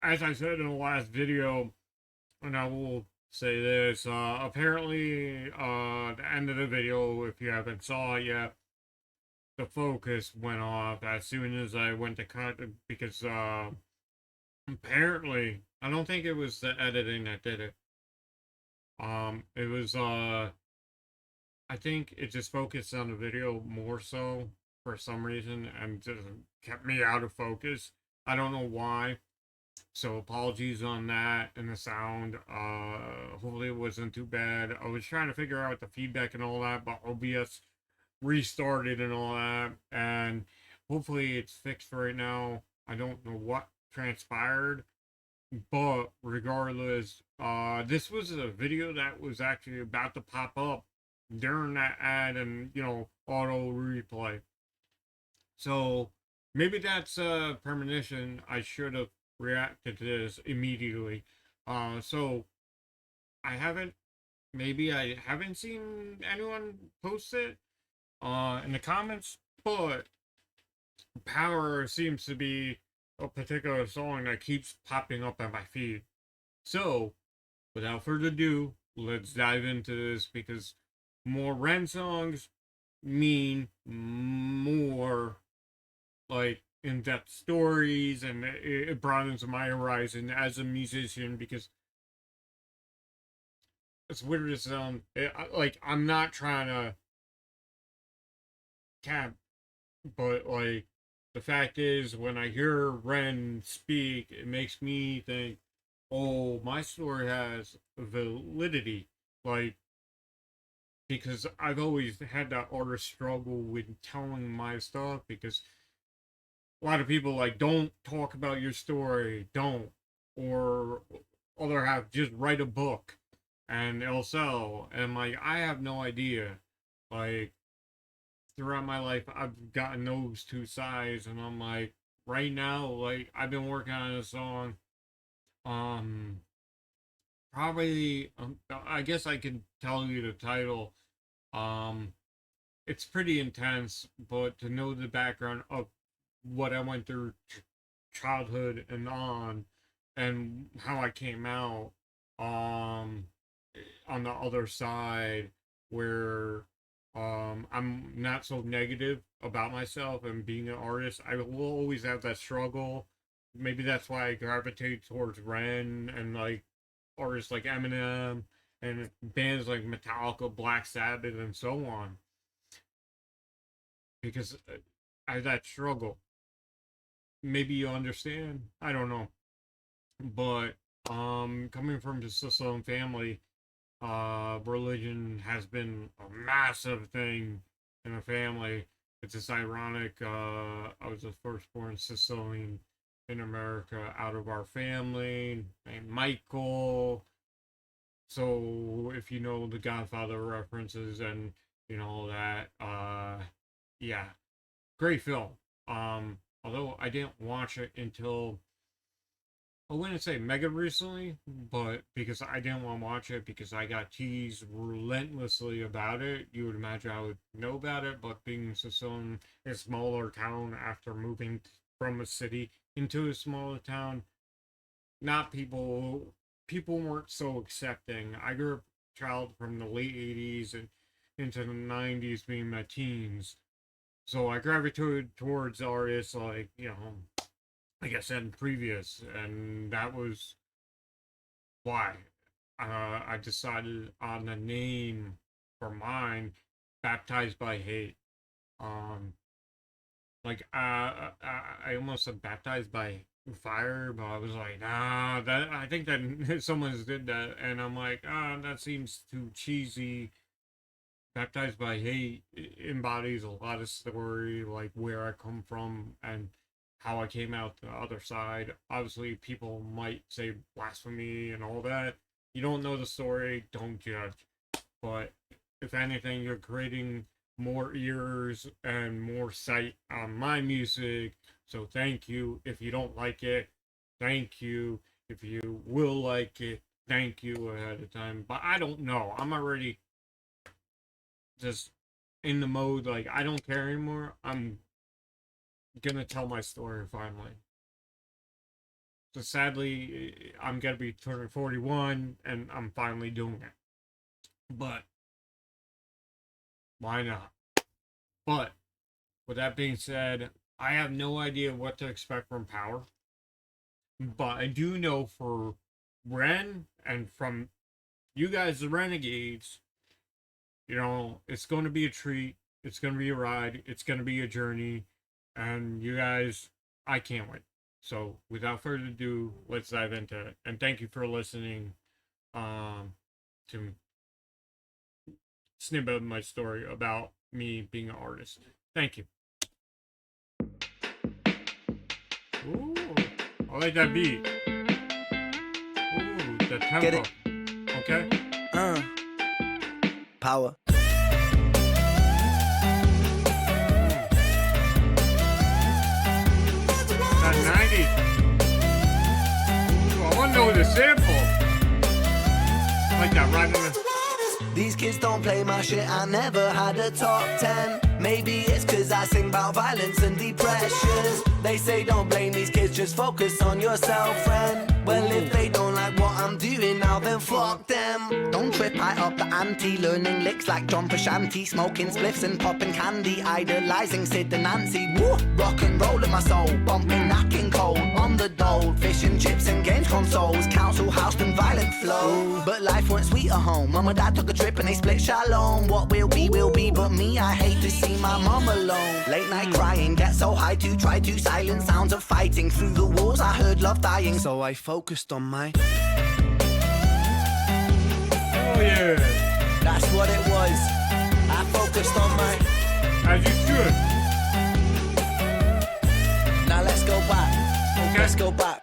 as I said in the last video, and I will say this, apparently, the end of the video, if you haven't saw it yet, the focus went off as soon as I went to cut because, apparently, I don't think it was the editing that did it. It was, I think it just focused on the video more so for some reason and just kept me out of focus. I don't know why. So apologies on that and the sound. Hopefully it wasn't too bad. I was trying to figure out the feedback and all that, but OBS restarted and all that, and hopefully it's fixed right now. I don't know what transpired, but regardless, this was a video that was actually about to pop up during that ad and auto replay. So maybe that's a premonition. I should have reacted to this immediately. So I haven't. Maybe I haven't seen anyone post it in the comments, but Power seems to be a particular song that keeps popping up on my feed. So without further ado, let's dive into this because more Ren songs mean more like in-depth stories, and it broadens my horizon as a musician because it's weird to sound like I'm not trying to cap, but like the fact is when I hear Ren speak, it makes me think, oh, my story has validity, like because I've always had that artist struggle with telling my stuff because a lot of people like don't talk about your story, don't, or other half just write a book and it'll sell. And like I have no idea. Like throughout my life, I've gotten those two sides, and I'm like right now, like I've been working on a song. Um, probably, I guess I can tell you the title. Um, it's pretty intense, but to know the background of what I went through childhood and on and how I came out um on the other side where I'm not so negative about myself and being an artist. I will always have that struggle. Maybe that's why I gravitate towards Ren and like artists like Eminem and bands like Metallica, Black Sabbath, and so on because I have that struggle. Maybe you understand. I don't know, but coming from just a Sicilian family, religion has been a massive thing in the family. It's just ironic. I was the firstborn Sicilian in America out of our family named Michael. So if you know the Godfather references and that, yeah, great film. Although I didn't watch it until I wouldn't say mega recently, but because I didn't want to watch it because I got teased relentlessly about it. You would imagine I would know about it, but being Sicilian, a smaller town after moving from a city into a smaller town, not people weren't so accepting. I grew up a child from the late 80s and into the 90s being my teens. So I gravitated towards artists like, like I said previous, and that was why I decided on the name for mine, "Baptized by Hate." Um, I almost said "Baptized by Fire," but I was like, nah, that I think that someone's did that, and I'm like, that seems too cheesy. Baptized by Hate embodies a lot of story, like where I come from and how I came out the other side. Obviously, people might say blasphemy and all that. You don't know the story, don't judge. But if anything, you're creating more ears and more sight on my music. So thank you. If you don't like it, thank you. If you will like it, thank you ahead of time. But I don't know. I'm already just in the mode like I don't care anymore. I'm gonna tell my story finally. So sadly, I'm gonna be turning 41, and I'm finally doing it. But why not? But with that being said, I have no idea what to expect from Power. But I do know for Ren and from you guys, the Renegades, it's going to be a treat. It's going to be a ride. It's going to be a journey. And you guys, I can't wait. So without further ado, let's dive into it. And thank you for listening to snippet of my story about me being an artist. Thank you. Ooh, I like that beat. Ooh, the tempo. Get it? Okay. Power. That 90s. Ooh, I want to know the sample. I like that right in the... These kids don't play my shit, I never had a top 10. Maybe it's cause I sing about violence and depression. They say don't blame these kids, just focus on yourself, friend. Well, if they don't like what I'm doing now, then fuck them. Don't trip, I up the ante, learning licks like John Frusciante, smoking spliffs and popping candy, idolizing Sid and Nancy. Woo! Rock and roll in my soul, bumping, knocking cold on the dole, fish and chips and games consoles, council house and violent flow. But life went sweet at home. Mum and dad took a trip and they split shalom. What will be, but me, I hate to see my mum alone. Late night crying, get so high to try to silence sounds of fighting. Through the walls I heard love dying, so I focused on my... Oh yeah. That's what it was. I focused on my... As you should. Now let's go back. Okay. Let's go back.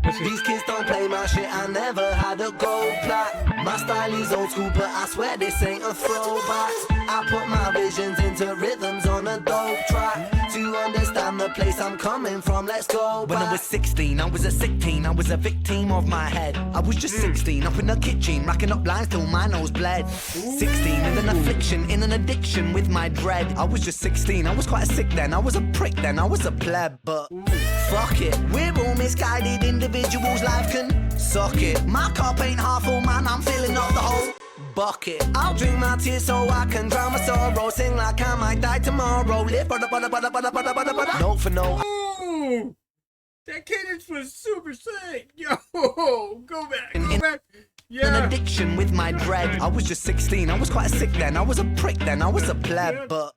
Let's see. These kids don't play my shit, I never had a gold plat. My style is old school, but I swear this ain't a throwback. I put my visions into rhythms on a dope track. To understand the place I'm coming from, let's go back. When I was 16, I was a sick teen, I was a victim of my head. I was just 16, up in the kitchen, racking up lines till my nose bled. 16, in an affliction, in an addiction with my dread. I was just 16, I was quite sick then, I was a prick then, I was a pleb, but... Fuck it, we're all misguided individuals, life can suck it. My cup ain't half full, man, I'm filling up the whole bucket. I'll drink my tears so I can drown my sorrow. Sing like I might die tomorrow. Live note for note. Ooh, that cadence was super sick. Yo, go back, go back. Yeah. An addiction with my dread. I was just 16, I was quite sick then, I was a prick then, I was a pleb, but...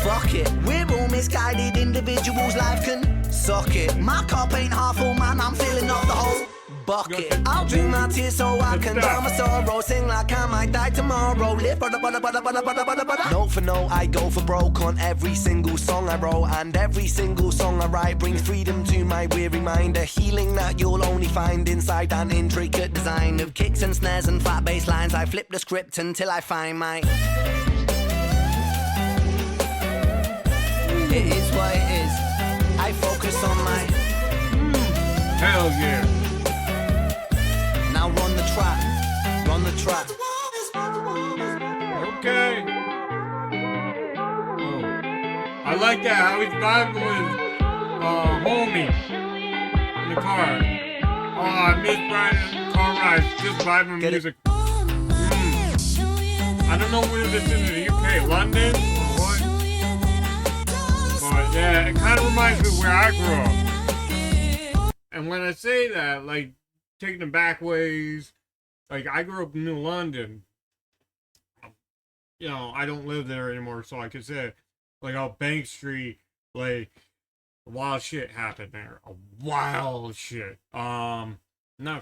Fuck it, we're all misguided individuals, life can suck it. My cup ain't half full, man, I'm filling up the whole bucket. I'll drink my tears so I can drown my sorrow. Sing like I might die tomorrow. Live note for note, I go for broke on every single song I wrote. And every single song I write brings freedom to my weary mind. A healing that you'll only find inside an intricate design of kicks and snares and fat bass lines. I flip the script until I find my... It is what it is. I focus on my... Hell yeah. Now run the track. Run the track. Okay. Oh. I like that. How he's vibing with homie in the car. Oh, I miss Brian car rides. Just vibing music. I don't know where this is in the UK. London? Yeah, it kind of reminds me of where I grew up. And when I say that, like, taking the back ways, like, I grew up in New London. I don't live there anymore, so I could say, like, out Bank Street, like, wild shit happened there. A wild shit. Not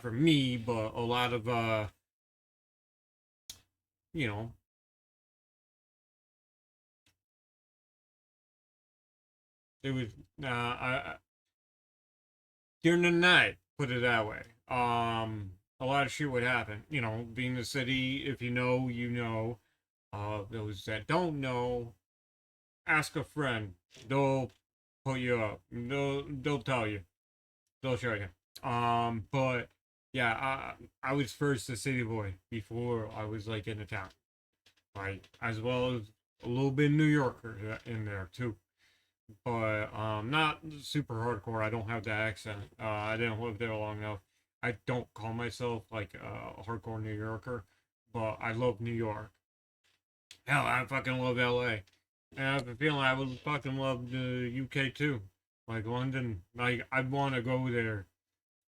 for me, but a lot of, it was during the night, put it that way. A lot of shit would happen. Being the city, if you know, you know. Those that don't know, ask a friend. They'll put you up. They'll tell you. They'll show you. But yeah, I was first a city boy before I was like in the town. Like, as well as a little bit New Yorker in there too. but not super hardcore. I don't have the accent. I didn't live there long enough. I don't call myself like a hardcore New Yorker, but I love New York. Hell, I fucking love LA. And I have a feeling I would fucking love the UK too. Like London. Like I wanna go there.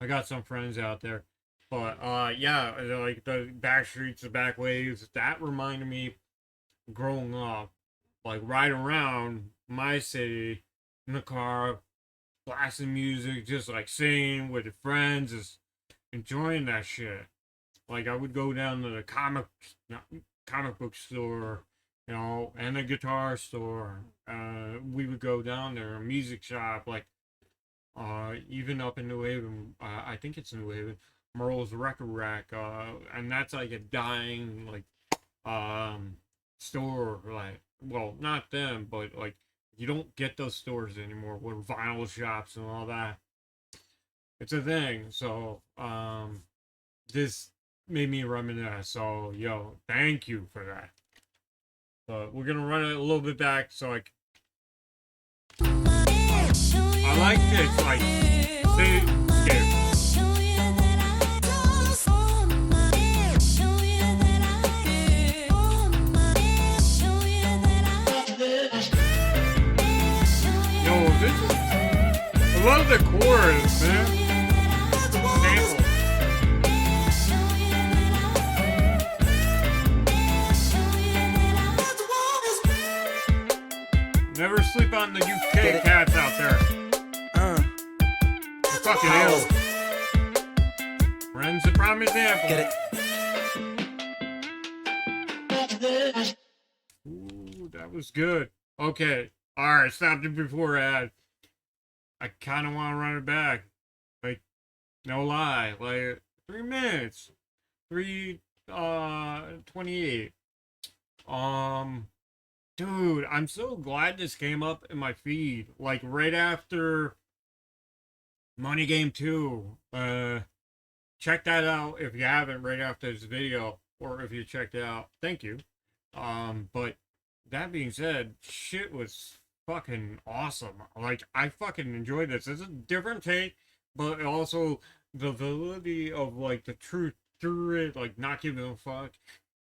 I got some friends out there. But yeah, like the back streets, the back ways, that reminded me growing up. Like riding around my city in the car, blasting music, just like singing with your friends, just enjoying that shit. Like I would go down to the comic book store, and the guitar store. We would go down there, a music shop, like even up in New Haven. I think it's New Haven, Merle's Record Rack, and that's like a dying um store. Like, well, not them, but like you don't get those stores anymore with vinyl shops and all that. It's a thing. So this made me reminisce. So, yo, thank you for that. But we're gonna run it a little bit back. So, like, I like this. Like, say, scared. Yo, this is. I love the chorus, man. Sample. Never sleep on the UK cats out there. They're fucking ill. Friends, a prime example. Get it? Ooh, that was good. Okay. Alright, stopped it before ad. I kind of want to run it back. Like, no lie. Like, 3 minutes. 3:28. Dude, I'm so glad this came up in my feed. Like, right after Money Game 2. Check that out if you haven't right after this video. Or if you checked it out, thank you. But that being said, shit was fucking awesome. Like, I fucking enjoyed this. It's a different take, but also the validity of like the truth through it, like not giving a fuck,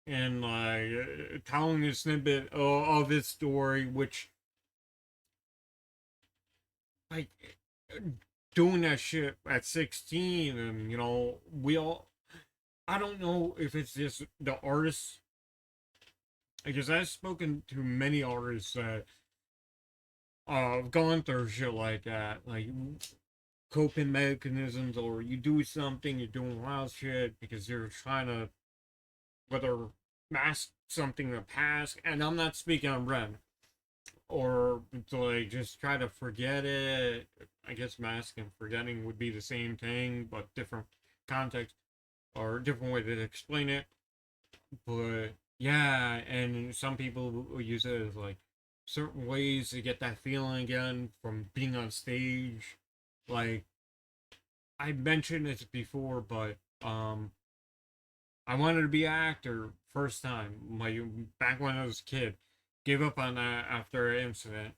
and like telling a snippet of his story, which like doing that shit at 16, and we all. I don't know if it's just the artists, because I've spoken to many artists that gone through shit like that, like coping mechanisms, or you do something, you're doing wild shit because you're trying to whether mask something in the past, and I'm not speaking on Ren, or to like just try to forget it. I guess mask and forgetting would be the same thing, but different context or different way to explain it. But yeah, and some people will use it as like certain ways to get that feeling again from being on stage. Like I mentioned this before, but I wanted to be an actor first time. Like back when I was a kid, gave up on that after an incident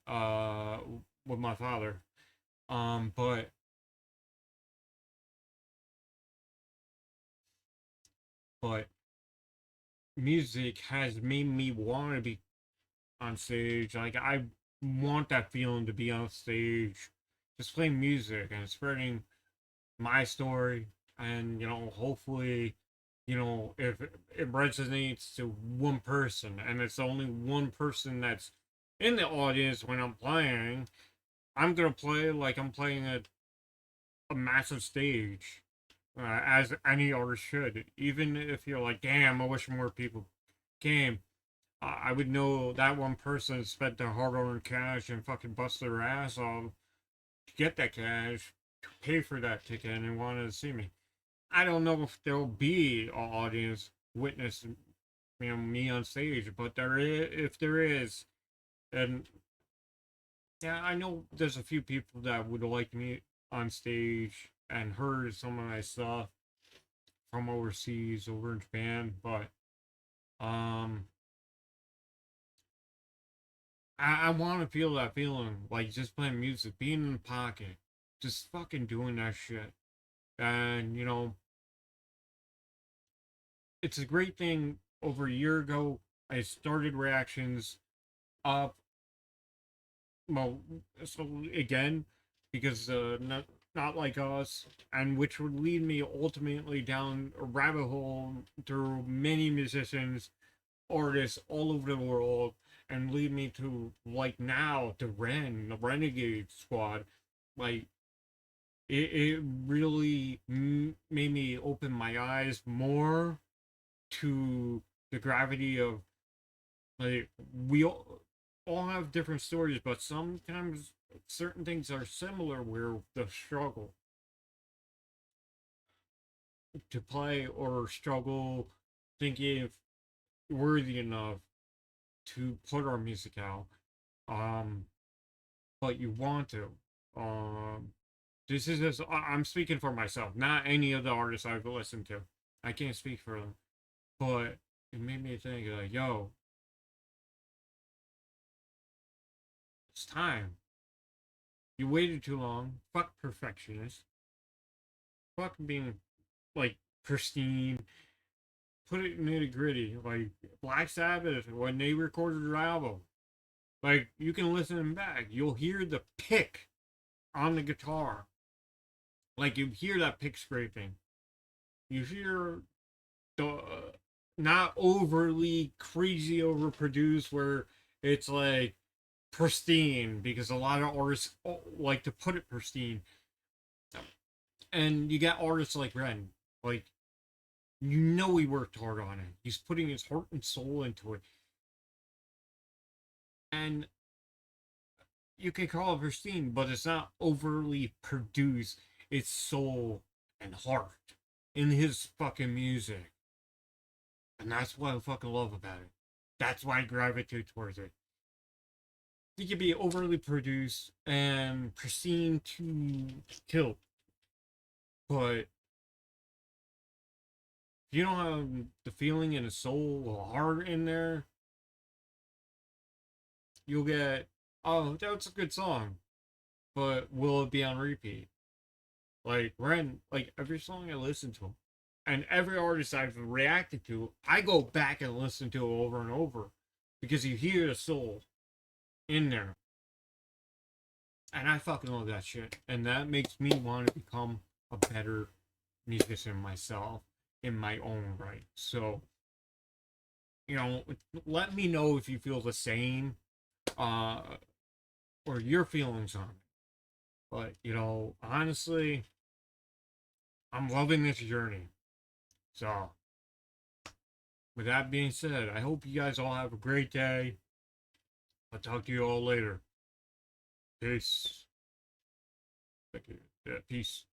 with my father. But music has made me want to be on stage. Like I want that feeling to be on stage, just playing music and spreading my story, and hopefully, if it resonates to one person, and it's only one person that's in the audience when I'm playing, I'm gonna play like I'm playing a massive stage. As any artist should, even if you're like, damn, I wish more people came. I would know that one person spent their hard-earned cash and fucking bust their ass off to get that cash, to pay for that ticket, and wanted to see me. I don't know if there'll be an audience witness, me on stage, but there is. If there is, and yeah, I know there's a few people that would like me on stage and heard some of my stuff from overseas, over in Japan, but um I want to feel that feeling, like just playing music, being in the pocket, just fucking doing that shit. And, it's a great thing. Over a year ago, I started reactions up, well, so again, because not like us, and which would lead me ultimately down a rabbit hole through many musicians, artists all over the world, and lead me to like now to the Renegade Squad. Like it really made me open my eyes more to the gravity of, like, we all have different stories, but sometimes certain things are similar, where the struggle to play or struggle thinking if worthy enough to put our music out. Um, but you want to. Um, this is just, I'm speaking for myself, not any of the artists I've listened to. I can't speak for them, but it made me think like, yo, it's time. You waited too long. Fuck perfectionist. Fuck being like pristine. Put it nitty gritty. Like Black Sabbath, when they recorded their album, like you can listen back, you'll hear the pick on the guitar. Like you hear that pick scraping. You hear the not overly crazy overproduced, where it's like pristine, because a lot of artists like to put it pristine. And you got artists like Ren, like, he worked hard on it. He's putting his heart and soul into it. And you can call it pristine, but it's not overly produced. It's soul and heart in his fucking music. And that's what I fucking love about it. That's why I gravitate towards it. He could be overly produced and pristine to kill. But if you don't have the feeling and the soul or heart in there, you'll get, oh, that's a good song, but will it be on repeat? Like Ren, like every song I listen to, and every artist I've reacted to, I go back and listen to it over and over, because you hear the soul in there, and I fucking love that shit, and that makes me want to become a better musician myself in my own right. So, let me know if you feel the same, uh, or your feelings on it. But honestly, I'm loving this journey. So, with that being said, I hope you guys all have a great day. I'll talk to you all later. Peace. Thank you. Yeah, peace.